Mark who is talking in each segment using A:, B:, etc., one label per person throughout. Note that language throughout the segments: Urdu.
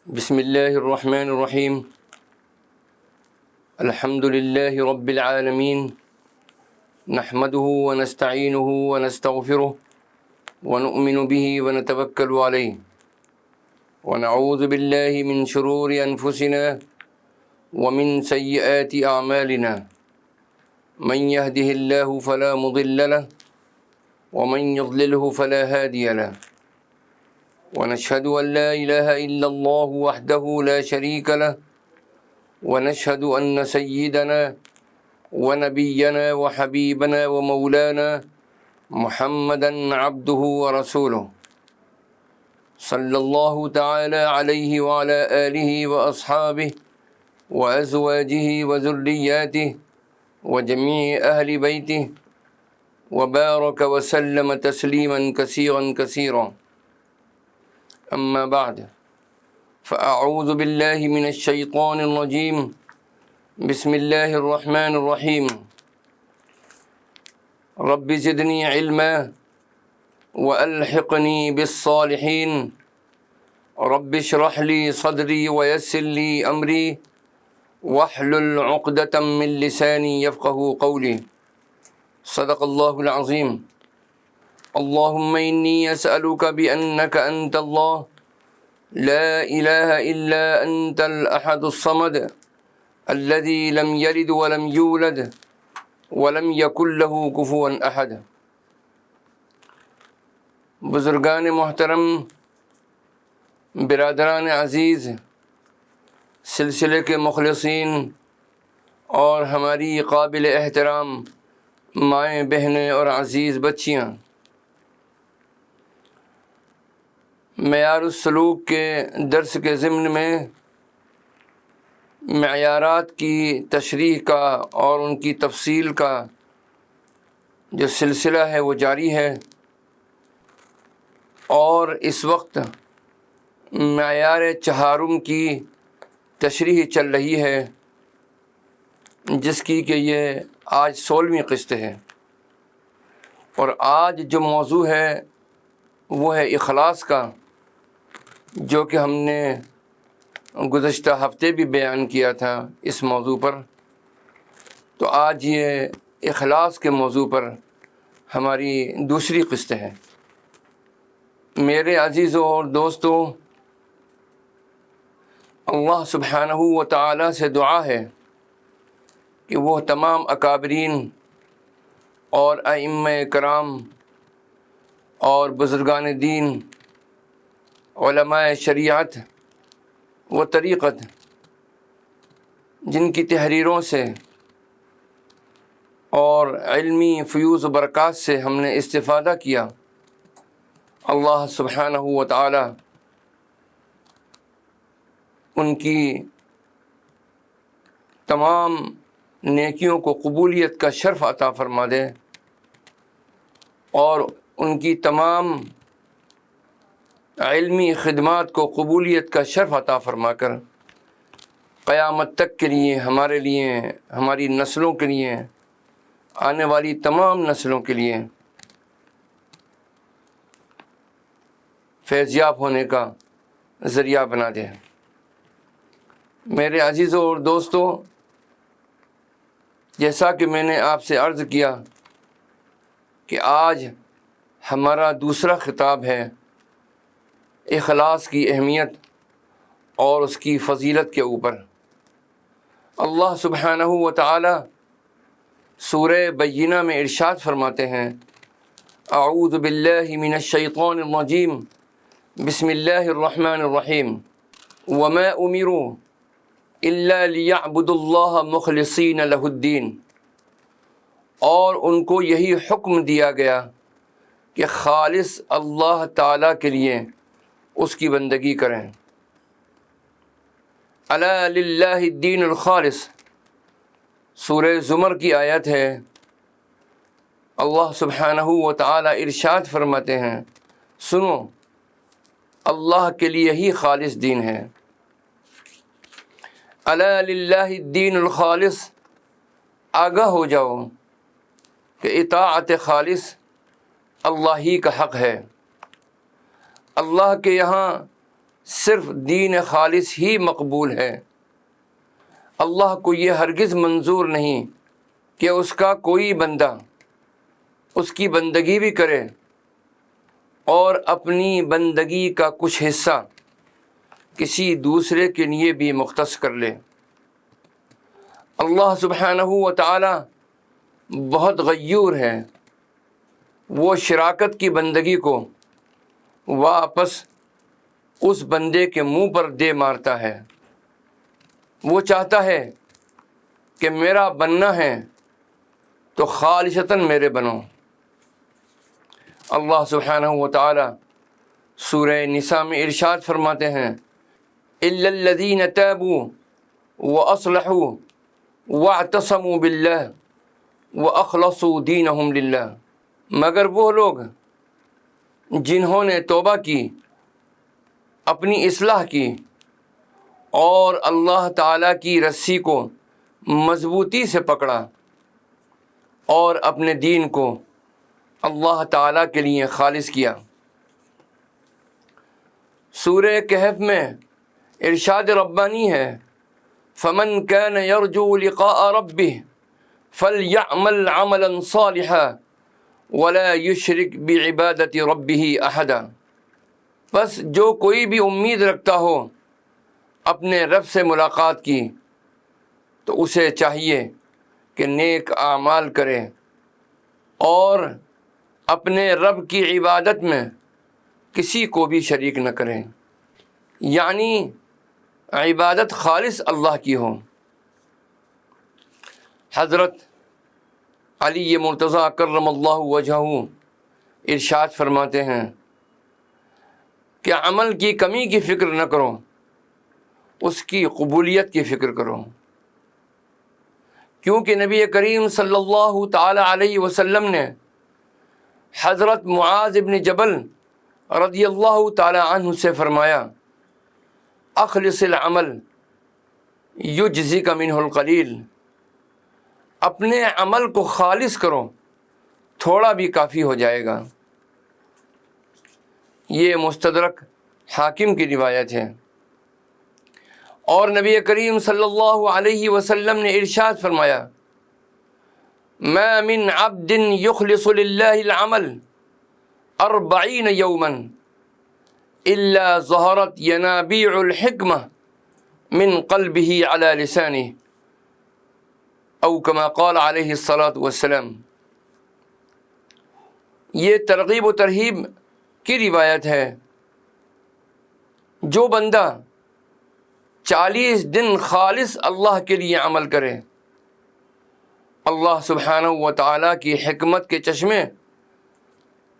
A: بسم اللہ الرحمن الرحیم الحمد للہ رب العالمین نحمده ونستعینه ونستغفره ونؤمن به ونتوکل علیہ ونعوذ باللہ من شرور انفسنا ومن سیئات اعمالنا من يهده الله فلا مضل له ومن يضلله فلا هادي له ونشهد أن لا إله إلا الله وحده لا شريك له ونشهد أن سيدنا ونبينا وحبيبنا ومولانا محمدا عبده ورسوله صلى الله تعالى عليه وعلى آله وأصحابه وأزواجه وذرياته وجميع أهل بيته وبارك وسلم تسليما كثيرا كثيرا. أما بعد فأعوذ بالله من الشيطان الرجيم. بسم الله الرحمن الرحيم. رب زدني علما وألحقني بالصالحين. رب اشرح لي صدري ويسر لي أمري واحلل عقدة من لساني يفقه قولي. صدق الله العظيم. اللهم إني أسألك بأنك أنت الله لا إله إلا أنت الأحد الصمد الذي لم يلد ولم يولد ولم يكن له كفوا أحد. بزرگان محترم، برادران عزیز، سلسلے کے مخلصین اور ہماری قابل احترام مائیں، بہنیں اور عزیز بچیاں، معیار السلوک کے درس کے ضمن میں معیارات کی تشریح کا اور ان کی تفصیل کا جو سلسلہ ہے وہ جاری ہے، اور اس وقت معیار چہارم کی تشریح چل رہی ہے، جس کی کہ یہ آج 16ویں قسط ہے، اور آج جو موضوع ہے وہ ہے اخلاص کا، جو کہ ہم نے گزشتہ ہفتے بھی بیان کیا تھا اس موضوع پر. تو آج یہ اخلاص کے موضوع پر ہماری دوسری قسط ہے. میرے عزیزوں اور دوستوں، اللہ سبحانہ و تعالی سے دعا ہے کہ وہ تمام اکابرین اور ائمہ کرام اور بزرگان دین، علماء شریعت و طریقت، جن کی تحریروں سے اور علمی فیوز و برکات سے ہم نے استفادہ کیا، اللہ سبحانہ و تعالی ان کی تمام نیکیوں کو قبولیت کا شرف عطا فرما دے، اور ان کی تمام علمی خدمات کو قبولیت کا شرف عطا فرما کر قیامت تک کے لیے، ہمارے لیے، ہماری نسلوں کے لیے، آنے والی تمام نسلوں کے لیے فیضیاب ہونے کا ذریعہ بنا دے. میرے عزیزوں اور دوستوں، جیسا کہ میں نے آپ سے عرض کیا کہ آج ہمارا دوسرا خطاب ہے اخلاص کی اہمیت اور اس کی فضیلت کے اوپر. اللہ سبحانہ و تعالی سورہ بینہ میں ارشاد فرماتے ہیں: اعوذ باللہ من الشیطان الرجیم، بسم اللہ الرحمن الرحیم. وما امروا الا لیعبدوا اللہ مخلصین لہ الدین. اور ان کو یہی حکم دیا گیا کہ خالص اللہ تعالیٰ کے لیے اس کی بندگی کریں. الا للہ الدین الخالص، سورہ زمر کی آیت ہے. اللہ سبحانہ و تعالی ارشاد فرماتے ہیں: سنو، اللہ کے لیے ہی خالص دین ہے. الا للہ الدین الخالص، آگاہ ہو جاؤ کہ اطاعت خالص اللہ ہی کا حق ہے. اللہ کے یہاں صرف دین خالص ہی مقبول ہے۔ اللہ کو یہ ہرگز منظور نہیں کہ اس کا کوئی بندہ اس کی بندگی بھی کرے اور اپنی بندگی کا کچھ حصہ کسی دوسرے کے لیے بھی مختص کر لے۔ اللہ سبحانہ و تعالی بہت غیور ہے، وہ شراکت کی بندگی کو واپس اس بندے کے منہ پر دے مارتا ہے۔ وہ چاہتا ہے کہ میرا بننا ہے تو خالصتاً میرے بنو۔ اللہ سبحانہ و تعالی سورہ نساء میں ارشاد فرماتے ہیں الا الذین تابوا واصلحوا واعتصموا باللہ واخلصوا دینہم للہ، مگر وہ لوگ جنہوں نے توبہ کی، اپنی اصلاح کی اور اللہ تعالیٰ کی رسی کو مضبوطی سے پکڑا اور اپنے دین کو اللہ تعالیٰ کے لیے خالص کیا۔ سورہ کہف میں ارشاد ربانی ہے فمن كان يرجو لقاء ربه فليعمل عملا صالحا ولا يشرك بعبادة ربه احدا، بس جو کوئی بھی امید رکھتا ہو اپنے رب سے ملاقات کی تو اسے چاہیے کہ نیک اعمال کرے اور اپنے رب کی عبادت میں کسی کو بھی شریک نہ کریں، یعنی عبادت خالص اللہ کی ہو۔ حضرت علی مرتضیٰ کرم اللہ وجہہ ارشاد فرماتے ہیں کہ عمل کی کمی کی فکر نہ کرو، اس کی قبولیت کی فکر کرو، کیونکہ نبی کریم صلی اللہ تعالی علیہ وسلم نے حضرت معاذ بن جبل رضی اللہ تعالی عنہ سے فرمایا اخلص العمل یجزک منہ القلیل، اپنے عمل کو خالص کرو، تھوڑا بھی کافی ہو جائے گا۔ یہ مستدرک حاکم کی روایت ہے۔ اور نبی کریم صلی اللہ علیہ وسلم نے ارشاد فرمایا ما من عبد یخلص للہ العمل 40 یوما الا ظہرت ینابیع الحکمہ من قلبہ علی لسانہ او کما قال علیہ الصلاۃ والسلام۔ یہ ترغیب و ترہیب کی روایت ہے۔ جو بندہ 40 دن خالص اللہ کے لیے عمل کرے، اللہ سبحانہ و تعالیٰ کی حکمت کے چشمے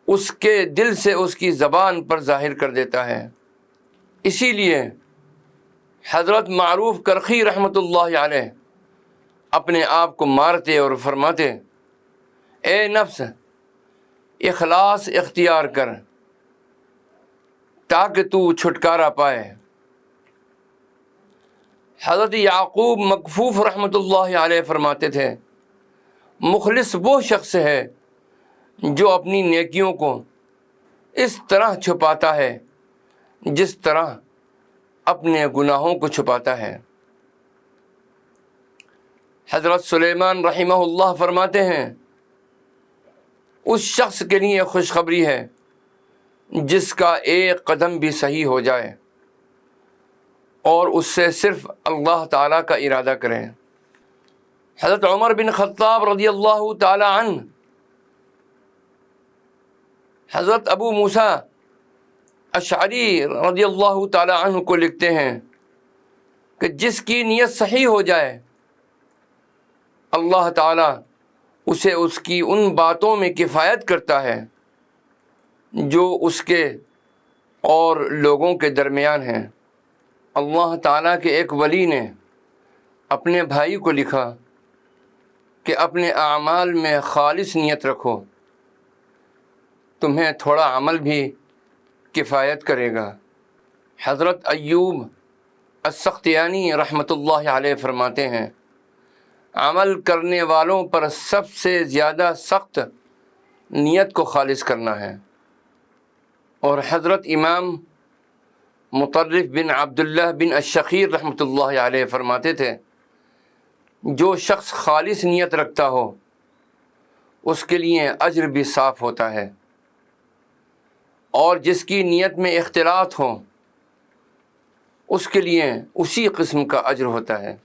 A: اس کے دل سے اس کی زبان پر ظاہر کر دیتا ہے۔ اسی لیے حضرت معروف کرخی رحمۃ اللہ علیہ اپنے آپ کو مارتے اور فرماتے اے نفس اخلاص اختیار کر تاکہ تو چھٹکارا پائے۔ حضرت یعقوب مکفوف رحمۃ اللہ علیہ فرماتے تھے مخلص وہ شخص ہے جو اپنی نیکیوں کو اس طرح چھپاتا ہے جس طرح اپنے گناہوں کو چھپاتا ہے۔ حضرت سلیمان رحمہ اللہ فرماتے ہیں اس شخص کے لیے خوشخبری ہے جس کا ایک قدم بھی صحیح ہو جائے اور اس سے صرف اللہ تعالیٰ کا ارادہ کریں۔ حضرت عمر بن خطاب رضی اللہ تعالی عنہ حضرت ابو موسیٰ اشعری رضی اللہ تعالی عنہ کو لکھتے ہیں کہ جس کی نیت صحیح ہو جائے اللہ تعالیٰ اسے اس کی ان باتوں میں کفایت کرتا ہے جو اس کے اور لوگوں کے درمیان ہیں۔ اللہ تعالیٰ کے ایک ولی نے اپنے بھائی کو لکھا کہ اپنے اعمال میں خالص نیت رکھو، تمہیں تھوڑا عمل بھی کفایت کرے گا۔ حضرت ایوب السختیانی رحمۃ اللہ علیہ فرماتے ہیں عمل کرنے والوں پر سب سے زیادہ سخت نیت کو خالص کرنا ہے۔ اور حضرت امام مطرف بن عبداللہ بن الشخیر رحمۃ اللہ علیہ فرماتے تھے، جو شخص خالص نیت رکھتا ہو اس کے لیے اجر بھی صاف ہوتا ہے، اور جس کی نیت میں اختلاط ہو اس کے لیے اسی قسم کا اجر ہوتا ہے۔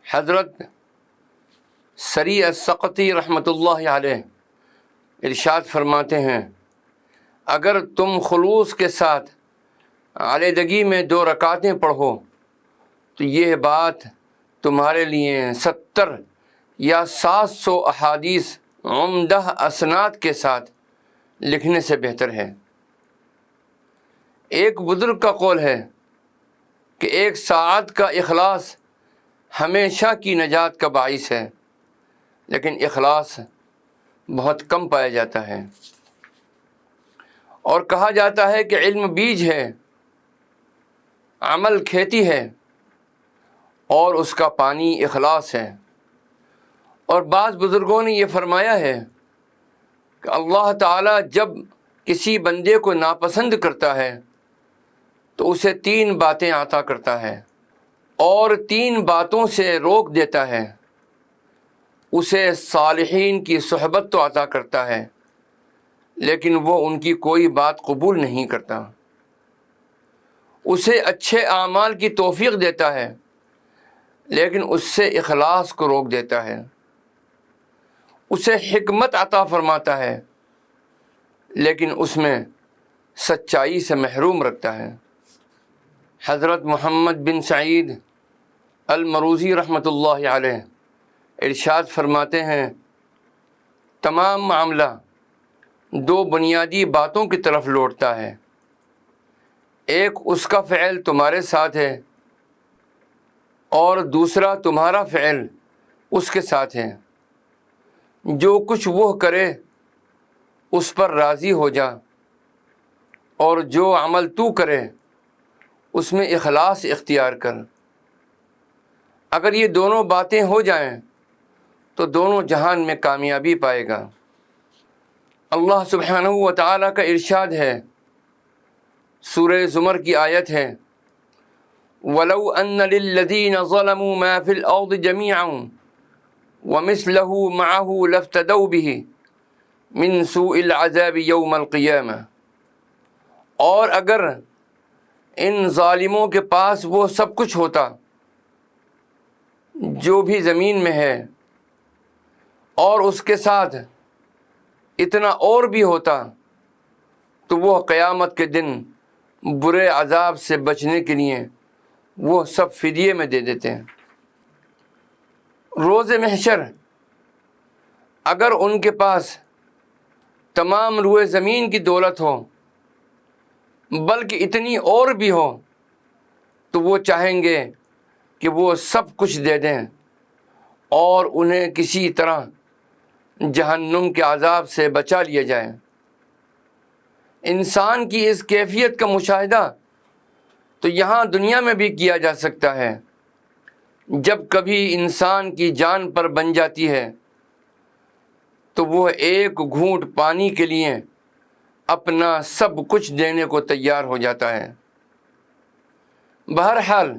A: حضرت سری السقطی رحمۃ اللہ علیہ ارشاد فرماتے ہیں، اگر تم خلوص کے ساتھ علیحدگی میں 2 رکعتیں پڑھو تو یہ بات تمہارے لیے 70 یا 700 احادیث عمدہ اسناد کے ساتھ لکھنے سے بہتر ہے۔ ایک بزرگ کا قول ہے کہ 1 ساعت کا اخلاص ہمیشہ کی نجات کا باعث ہے، لیکن اخلاص بہت کم پایا جاتا ہے۔ اور کہا جاتا ہے کہ علم بیج ہے، عمل کھیتی ہے، اور اس کا پانی اخلاص ہے۔ اور بعض بزرگوں نے یہ فرمایا ہے کہ اللہ تعالیٰ جب کسی بندے کو ناپسند کرتا ہے تو اسے 3 باتیں عطا کرتا ہے، اور 3 باتوں سے روک دیتا ہے۔ اسے صالحین کی صحبت تو عطا کرتا ہے، لیکن وہ ان کی کوئی بات قبول نہیں کرتا۔ اسے اچھے اعمال کی توفیق دیتا ہے، لیکن اس سے اخلاص کو روک دیتا ہے۔ اسے حکمت عطا فرماتا ہے، لیکن اس میں سچائی سے محروم رکھتا ہے۔ حضرت محمد بن سعید المروزی رحمۃ اللہ علیہ ارشاد فرماتے ہیں، تمام معاملہ 2 بنیادی باتوں کی طرف لوٹتا ہے، ایک اس کا فعل تمہارے ساتھ ہے، اور دوسرا تمہارا فعل اس کے ساتھ ہے۔ جو کچھ وہ کرے اس پر راضی ہو جا، اور جو عمل تو کرے اس میں اخلاص اختیار کر۔ اگر یہ دونوں باتیں ہو جائیں تو دونوں جہان میں کامیابی پائے گا۔ اللہ سبحانہ و تعالیٰ کا ارشاد ہے، سورہ زمر کی آیت ہے، وَلَوْ أَنَّ لِلَّذِينَ ظَلَمُوا مَا فِي الْأَرْضِ جَمِيعًا وَمِثْلَهُ مَعَهُ لَافْتَدَوْا بِهِ مِنْ سُوءِ الْعَذَابِ يَوْمَ الْقِيَامَةِ، اور اگر ان ظالموں کے پاس وہ سب کچھ ہوتا جو بھی زمین میں ہے، اور اس کے ساتھ اتنا اور بھی ہوتا، تو وہ قیامت کے دن برے عذاب سے بچنے کے لیے وہ سب فدیے میں دے دیتے ہیں۔ روز محشر اگر ان کے پاس تمام روئے زمین کی دولت ہو، بلکہ اتنی اور بھی ہو، تو وہ چاہیں گے کہ وہ سب کچھ دے دیں اور انہیں کسی طرح جہنم کے عذاب سے بچا لیا جائے۔ انسان کی اس کیفیت کا مشاہدہ تو یہاں دنیا میں بھی کیا جا سکتا ہے۔ جب کبھی انسان کی جان پر بن جاتی ہے تو وہ ایک گھونٹ پانی کے لیے اپنا سب کچھ دینے کو تیار ہو جاتا ہے۔ بہرحال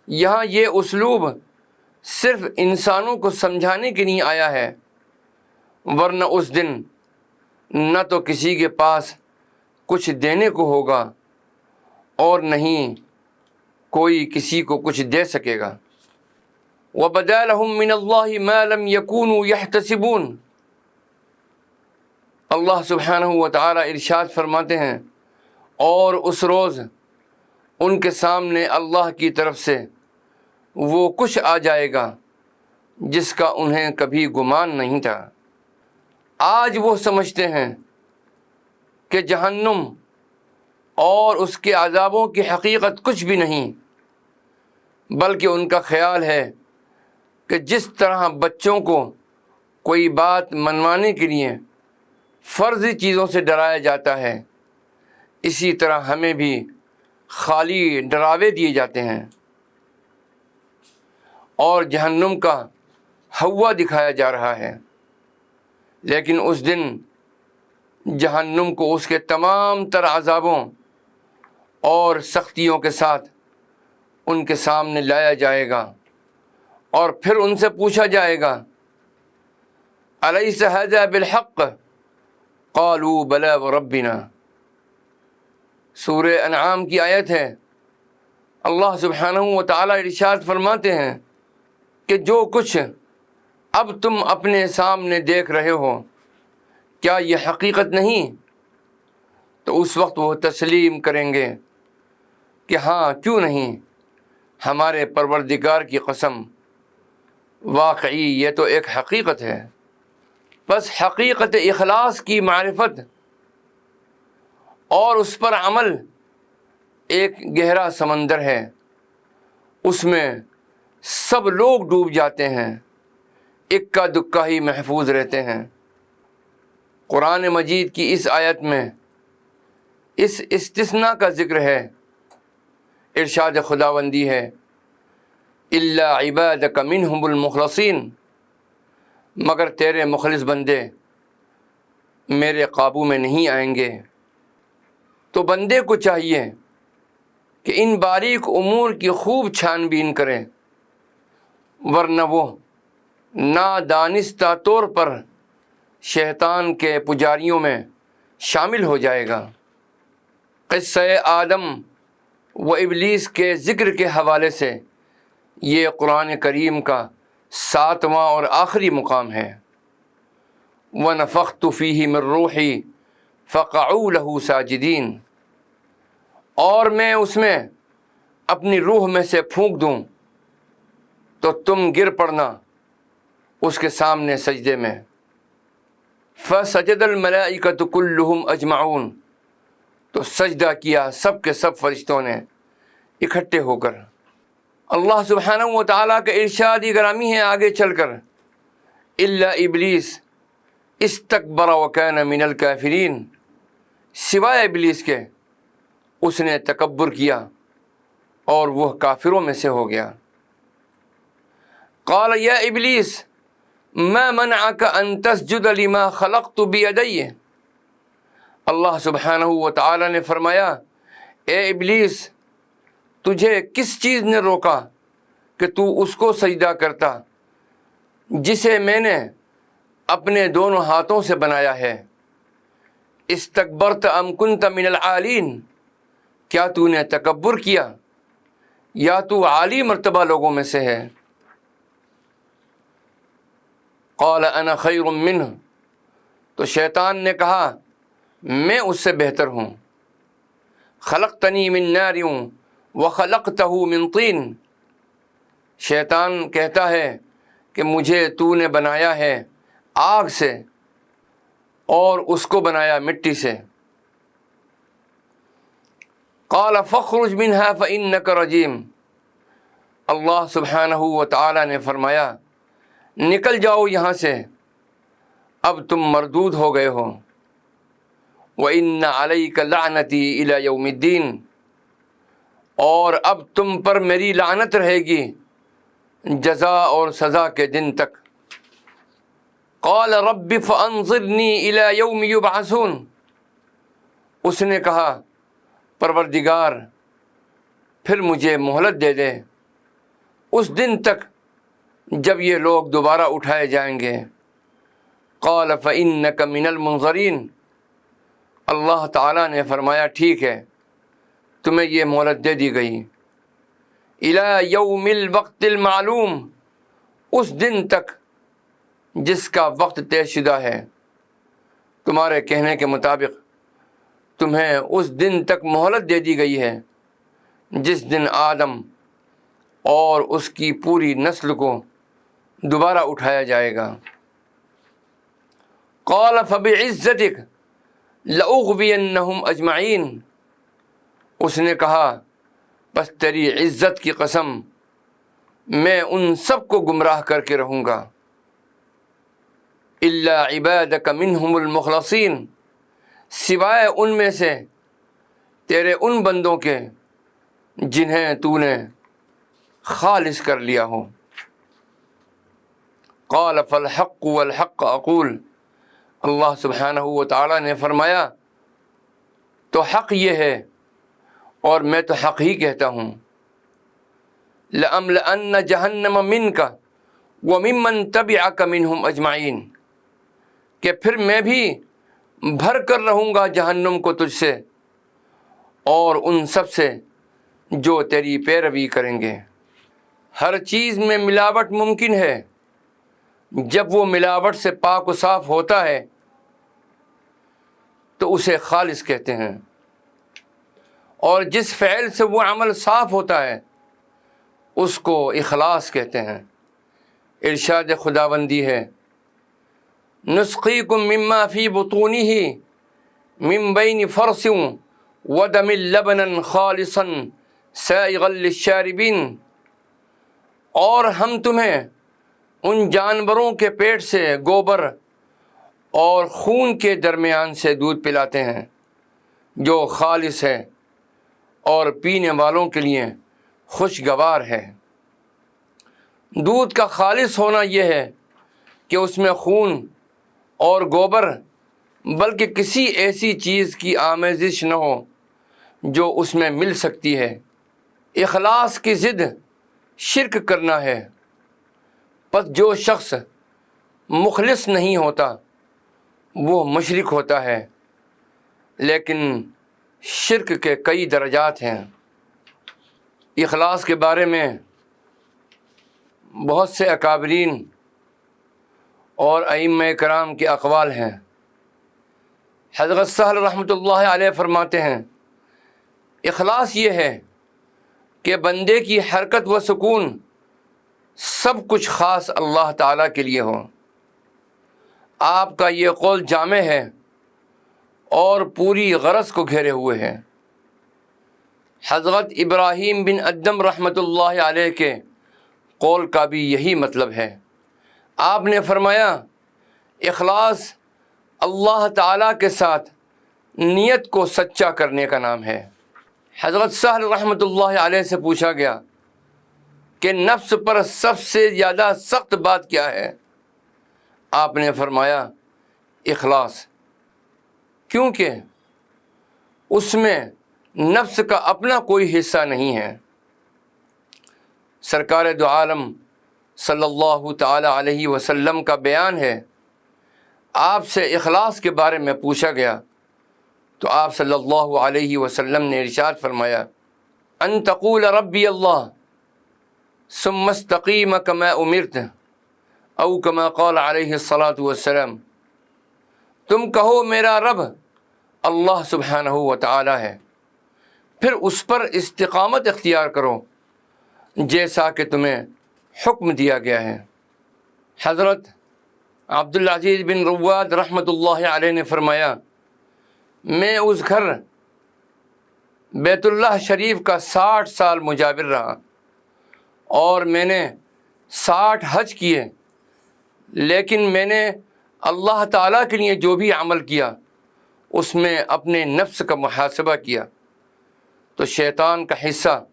A: یہاں یہ اسلوب صرف انسانوں کو سمجھانے کے لیے آیا ہے، ورنہ اس دن نہ تو کسی کے پاس کچھ دینے کو ہوگا اور نہیں کوئی کسی کو کچھ دے سکے گا۔ وَبَدَا لَهُم مِّنَ اللَّهِ مَا لَمْ يَكُونُوا يَحْتَسِبُونَ، اللہ سبحانہ و تعالی ارشاد فرماتے ہیں، اور اس روز ان کے سامنے اللہ کی طرف سے وہ کچھ آ جائے گا جس کا انہیں کبھی گمان نہیں تھا۔ آج وہ سمجھتے ہیں کہ جہنم اور اس کے عذابوں کی حقیقت کچھ بھی نہیں، بلکہ ان کا خیال ہے کہ جس طرح بچوں کو کوئی بات منوانے کے لیے فرضی چیزوں سے ڈرایا جاتا ہے، اسی طرح ہمیں بھی خالی ڈراوے دیے جاتے ہیں اور جہنم کا ہوا دکھایا جا رہا ہے۔ لیکن اس دن جہنم کو اس کے تمام تر عذابوں اور سختیوں کے ساتھ ان کے سامنے لایا جائے گا اور پھر ان سے پوچھا جائے گا الیس ھذا بالحق قالوا بلی وربنا۔ سورہ انعام کی آیت ہے۔ اللہ سبحانہ و تعالیٰ ارشاد فرماتے ہیں کہ جو کچھ اب تم اپنے سامنے دیکھ رہے ہو کیا یہ حقیقت نہیں؟ تو اس وقت وہ تسلیم کریں گے کہ ہاں، کیوں نہیں، ہمارے پروردگار کی قسم، واقعی یہ تو ایک حقیقت ہے۔ بس حقیقت اخلاص کی معرفت اور اس پر عمل ایک گہرا سمندر ہے، اس میں سب لوگ ڈوب جاتے ہیں، اکا دکا ہی محفوظ رہتے ہیں۔ قرآن مجید کی اس آیت میں اس استثناء کا ذکر ہے۔ ارشاد خداوندی ہے الا عبادک منہم المخلصین، مگر تیرے مخلص بندے میرے قابو میں نہیں آئیں گے۔ تو بندے کو چاہیے کہ ان باریک امور کی خوب چھان بین کرے، ورنہ وہ نادانستہ طور پر شیطان کے پجاریوں میں شامل ہو جائے گا۔ قصہ آدم و ابلیس کے ذکر کے حوالے سے یہ قرآن کریم کا 7واں اور آخری مقام ہے۔ وَنَفَخْتُ فِيهِ مِن رُّوحِي فَقَعُوا لَهُ سَاجِدِينَ، اور میں اس میں اپنی روح میں سے پھونک دوں تو تم گر پڑنا اس کے سامنے سجدے میں۔ فَسَجَدَ الْمَلَائِكَةُ كُلُّهُمْ أَجْمَعُونَ، تو سجدہ کیا سب کے سب فرشتوں نے اکٹھے ہو کر۔ اللہ سبحانہ و تعالیٰ کا ارشاد گرامی ہے آگے چل کر الا ابلیس استکبر وکان من الکافرین، سوائے ابلیس کے اس نے تکبر کیا اور وہ کافروں میں سے ہو گیا۔ قال یا ابلیس ما منعک ان تسجد لما خلقت بیدی، اللہ سبحانہ و تعالی نے فرمایا اے ابلیس، تجھے کس چیز نے روکا کہ تو اس کو سجدہ کرتا جسے میں نے اپنے دونوں ہاتھوں سے بنایا ہے؟ استکبرت ام کنت من العالین، کیا تو نے تکبر کیا یا تو عالی مرتبہ لوگوں میں سے ہے؟ قال انا خیر منہ، تو شیطان نے کہا میں اس سے بہتر ہوں۔ خلقتنی من نار وخلقتہ من طین، شیطان کہتا ہے کہ مجھے تو نے بنایا ہے آگ سے اور اس کو بنایا مٹی سے۔ قال فاخرج منها فإنك رجیم، اللہ سبحانہ و تعالی نے فرمایا نکل جاؤ یہاں سے، اب تم مردود ہو گئے ہو۔ وَإِنَّ عَلَيْكَ لَعْنَتِي إِلَى يَوْمِ الدِّينِ، اور اب تم پر میری لعنت رہے گی جزا اور سزا کے دن تک۔ قال رب فانظرنی الی یوم یبعثون، اس نے کہا پروردگار پھر مجھے مہلت دے دے اس دن تک جب یہ لوگ دوبارہ اٹھائے جائیں گے۔ قال فإنک من المنظرین، اللہ تعالیٰ نے فرمایا ٹھیک ہے، تمہیں یہ مہلت دے دی گئی۔ الی یوم الوقت المعلوم، اس دن تک جس کا وقت طے شدہ ہے۔ تمہارے کہنے کے مطابق تمہیں اس دن تک مہلت دے دی گئی ہے جس دن آدم اور اس کی پوری نسل کو دوبارہ اٹھایا جائے گا۔ قال فبعزتک لأغوینہم اجمعین، اس نے کہا بس تیری عزت کی قسم میں ان سب کو گمراہ کر کے رہوں گا۔ الا عبادک منہم المخلصین، سوائے ان میں سے تیرے ان بندوں کے جنہیں تو نے خالص کر لیا ہو۔ قال فالحق والحق اقول، اللہ سبحانہ و تعالی نے فرمایا تو حق یہ ہے اور میں تو حق ہی کہتا ہوں، لَأَمْلَأَنَّ جَهَنَّمَ مِنْكَ وَمِمَّنْ تَبِعَكَ مِنْهُمْ أَجْمَعِينَ، کہ پھر میں بھی بھر کر رہوں گا جہنم کو تجھ سے اور ان سب سے جو تیری پیروی کریں گے۔ ہر چیز میں ملاوٹ ممکن ہے، جب وہ ملاوٹ سے پاک و صاف ہوتا ہے تو اسے خالص کہتے ہیں، اور جس فعل سے وہ عمل صاف ہوتا ہے اس کو اخلاص کہتے ہیں۔ ارشاد خداوندی ہے، نسقیکم مما فی بطونہ من بین فرث ودم لبنا خالصا سائغا للشاربین، اور ہم تمہیں ان جانوروں کے پیٹ سے گوبر اور خون کے درمیان سے دودھ پلاتے ہیں جو خالص ہے اور پینے والوں کے لیے خوشگوار ہے۔ دودھ کا خالص ہونا یہ ہے کہ اس میں خون اور گوبر بلکہ کسی ایسی چیز کی آمیزش نہ ہو جو اس میں مل سکتی ہے۔ اخلاص کی ضد شرک کرنا ہے، پس جو شخص مخلص نہیں ہوتا وہ مشرک ہوتا ہے، لیکن شرک کے کئی درجات ہیں۔ اخلاص کے بارے میں بہت سے اکابرین اور ائمہ کرام کے اقوال ہیں۔ حضرت سہل رحمۃ اللہ علیہ فرماتے ہیں، اخلاص یہ ہے کہ بندے کی حرکت و سکون سب کچھ خاص اللہ تعالیٰ کے لیے ہو۔ آپ کا یہ قول جامع ہے اور پوری غرض کو گھیرے ہوئے ہے۔ حضرت ابراہیم بن ادم رحمۃ اللہ علیہ کے قول کا بھی یہی مطلب ہے۔ آپ نے فرمایا، اخلاص اللہ تعالیٰ کے ساتھ نیت کو سچا کرنے کا نام ہے۔ حضرت سہل رحمۃ اللہ علیہ سے پوچھا گیا کہ نفس پر سب سے زیادہ سخت بات کیا ہے؟ آپ نے فرمایا، اخلاص، کیونکہ اس میں نفس کا اپنا کوئی حصہ نہیں ہے۔ سرکار دو عالم صلی اللہ تعالی علیہ وسلم کا بیان ہے، آپ سے اخلاص کے بارے میں پوچھا گیا تو آپ صلی اللہ علیہ وسلم نے ارشاد فرمایا، ان تقول ربی اللہ ثم استقیم کما امرت او کما قال علیہ الصلاۃ والسلام، تم کہو میرا رب اللہ سبحانہ و تعالی ہے، پھر اس پر استقامت اختیار کرو جیسا کہ تمہیں حکم دیا گیا ہے۔ حضرت عبدالعزیز بن رواد رحمۃ اللہ علیہ نے فرمایا، میں اس گھر بیت اللہ شریف کا 60 سال مجاور رہا اور میں نے 60 حج کیے، لیکن میں نے اللہ تعالیٰ کے لیے جو بھی عمل کیا اس میں اپنے نفس کا محاسبہ کیا تو شیطان کا حصہ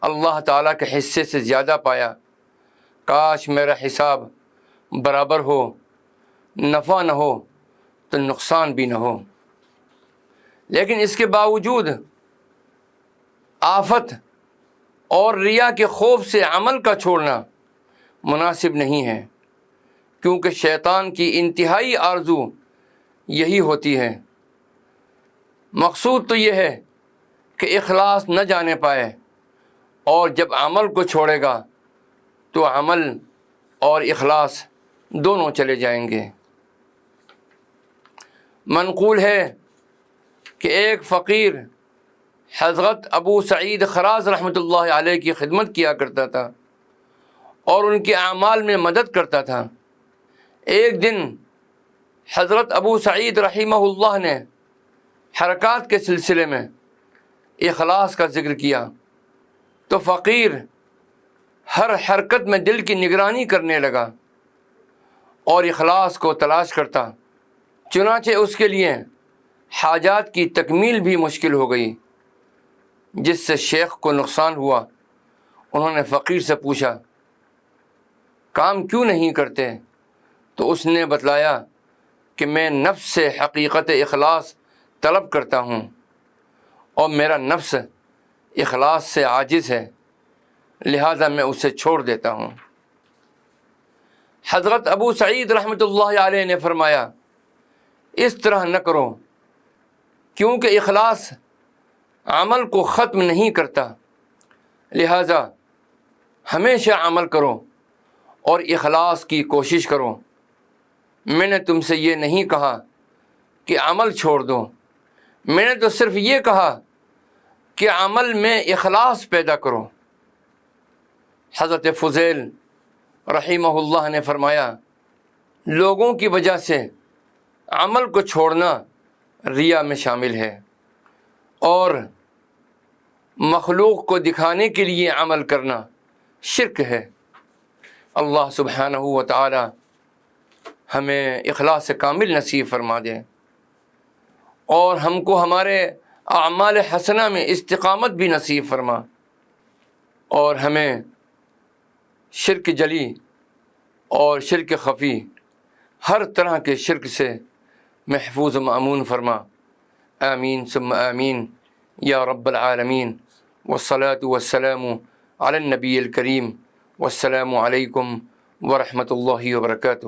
A: اللہ تعالیٰ کے حصے سے زیادہ پایا۔ کاش میرا حساب برابر ہو، نفع نہ ہو تو نقصان بھی نہ ہو، لیکن اس کے باوجود آفت اور ریا کے خوف سے عمل کا چھوڑنا مناسب نہیں ہے، کیونکہ شیطان کی انتہائی آرزو یہی ہوتی ہے۔ مقصود تو یہ ہے کہ اخلاص نہ جانے پائے، اور جب عمل کو چھوڑے گا تو عمل اور اخلاص دونوں چلے جائیں گے۔ منقول ہے کہ ایک فقیر حضرت ابو سعید خراز رحمۃ اللہ علیہ کی خدمت کیا کرتا تھا اور ان کے اعمال میں مدد کرتا تھا۔ ایک دن حضرت ابو سعید رحمہ اللہ نے حرکات کے سلسلے میں اخلاص کا ذکر کیا تو فقیر ہر حرکت میں دل کی نگرانی کرنے لگا اور اخلاص کو تلاش کرتا، چنانچہ اس کے لیے حاجات کی تکمیل بھی مشکل ہو گئی، جس سے شیخ کو نقصان ہوا۔ انہوں نے فقیر سے پوچھا، کام کیوں نہیں کرتے؟ تو اس نے بتلایا کہ میں نفس سے حقیقت اخلاص طلب کرتا ہوں اور میرا نفس اخلاص سے عاجز ہے، لہذا میں اسے چھوڑ دیتا ہوں۔ حضرت ابو سعید رحمۃ اللہ علیہ نے فرمایا اس طرح نہ کرو، کیونکہ اخلاص عمل کو ختم نہیں کرتا، لہذا ہمیشہ عمل کرو اور اخلاص کی کوشش کرو۔ میں نے تم سے یہ نہیں کہا کہ عمل چھوڑ دو، میں نے تو صرف یہ کہا کہ عمل میں اخلاص پیدا کرو۔ حضرت فضیل رحمہ اللہ نے فرمایا لوگوں کی وجہ سے عمل کو چھوڑنا ریا میں شامل ہے، اور مخلوق کو دکھانے کے لیے عمل کرنا شرک ہے۔ اللہ سبحانہ و تعالی ہمیں اخلاص کامل نصیب فرما دے، اور ہم کو ہمارے اعمال حسنہ میں استقامت بھی نصیب فرما، اور ہمیں شرک جلی اور شرک خفی ہر طرح کے شرک سے محفوظ و مأمون فرما۔ آمین ثم آمین یا رب العالمین، والصلاة والسلام علی النبی الکریم، والسلام علیکم ورحمۃ اللہ وبرکاتہ۔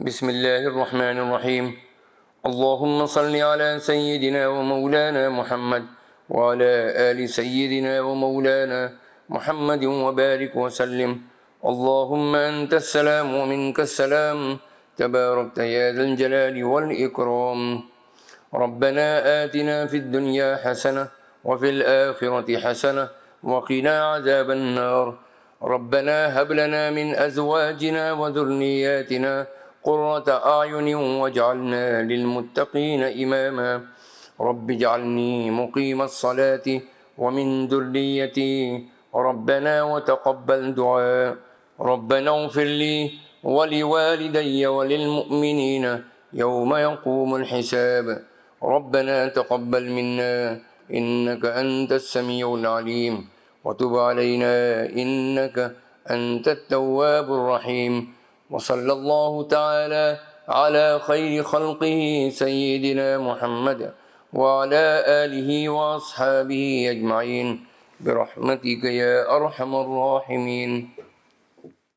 A: بسم اللہ الرحمن الرحیم۔ اللہم صل علی سیدنا و مولانا محمد وعلى آل سيدنا ومولانا محمد وبارك وسلم۔ اللهم أنت السلام ومنك السلام، تباركت يا ذا الجلال والإكرام۔ ربنا آتنا في الدنيا حسنة وفي الآخرة حسنة وقنا عذاب النار۔ ربنا هب لنا من أزواجنا وذرياتنا قرة أعين واجعلنا للمتقين إماما۔ رب اجعلني مقيم الصلاة ومن ذريتي ربنا وتقبل دعاء۔ ربنا اغفر لي ولوالدي وللمؤمنين يوم يقوم الحساب۔ ربنا تقبل منا إنك أنت السميع العليم وتب علينا إنك أنت التواب الرحيم۔ وصلى الله تعالى على خير خلقه سيدنا محمد وعلى آله وأصحابه أجمعين برحمتك يا أرحم الراحمين۔